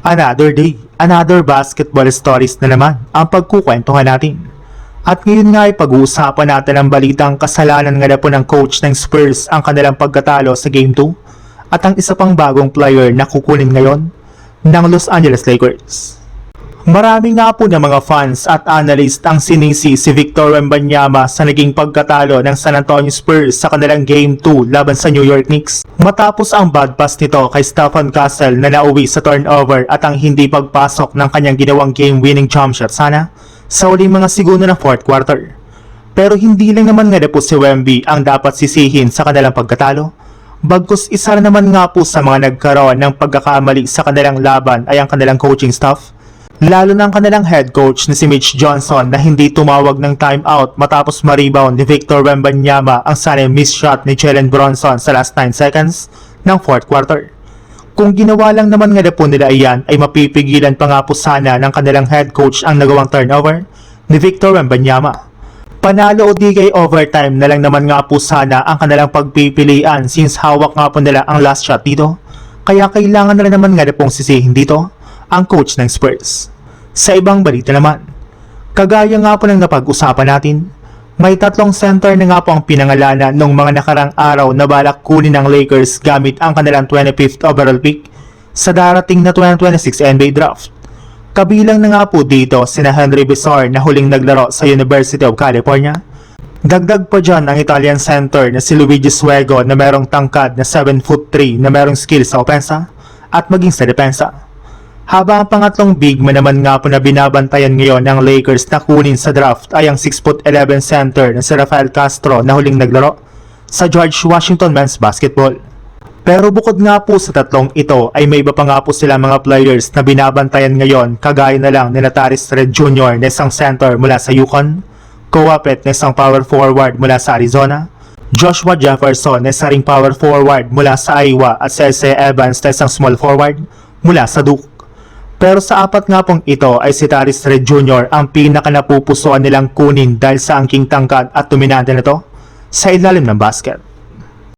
Another day, another basketball stories na naman ang pagkukwentuhan natin. At ngayon nga ay pag-uusapan natin ang balitang kasalanan nga na po ng coach ng Spurs ang kanilang pagkatalo sa Game 2 at ang isa pang bagong player na kukunin ngayon ng Los Angeles Lakers. Marami nga po ng mga fans at analyst ang sinisi si Victor Wembanyama sa naging pagkatalo ng San Antonio Spurs sa kanilang Game 2 laban sa New York Knicks. Matapos ang bad pass nito kay Stephen Castle na nauwi sa turnover at ang hindi pagpasok ng kanyang ginawang game-winning jump shot sana sa uling mga segundo ng fourth quarter. Pero hindi lang naman nga po si Wemby ang dapat sisihin sa kanilang pagkatalo. Bagkus isa na naman nga po sa mga nagkaroon ng pagkakamali sa kanilang laban ay ang kanilang coaching staff. Lalo na ang kanilang head coach na si Mitch Johnson na hindi tumawag ng timeout matapos ma-rebound ni Victor Wembanyama ang sanay miss shot ni Jalen Brunson sa last 9 seconds ng fourth quarter. Kung ginawa lang naman nga po nila iyan ay mapipigilan pa nga po sana ng kanilang head coach ang nagawang turnover ni Victor Wembanyama. Panalo o di kay overtime na lang naman nga po sana ang kanilang pagpipilian since hawak nga po nila ang last shot dito. Kaya kailangan na naman nga pong sisihin dito ang coach ng Spurs. Sa ibang balita naman, kagaya nga po ng napag-usapan natin, may tatlong center na nga po ang pinangalanan ng mga nakarang araw na balak kunin ng Lakers gamit ang kanilang 25th overall pick sa darating na 2026 NBA Draft. Kabilang na nga po dito sina Henry Bizar na huling naglaro sa University of California. Dagdag pa dyan ang Italian center na si Luigi Suego na merong tangkad na 7'3" na merong skill sa opensa at maging sa depensa. Habang ang pangatlong big man naman nga po na binabantayan ngayon ng Lakers na kunin sa draft ay ang 6'11" center na si Rafael Castro na huling naglaro sa George Washington Men's Basketball. Pero bukod nga po sa tatlong ito ay may iba pa nga po sila mga players na binabantayan ngayon kagaya na lang ni Taris Red Jr. na isang center mula sa Yukon, Kawapet na isang power forward mula sa Arizona, Joshua Jefferson na isa ring power forward mula sa Iowa at Cesar Evans na isang small forward mula sa Duke. Pero sa apat nga pong ito ay si Taris Red Jr. ang pinakanapupusuan nilang kunin dahil sa angking tangkad at dominante nito sa ilalim ng basket.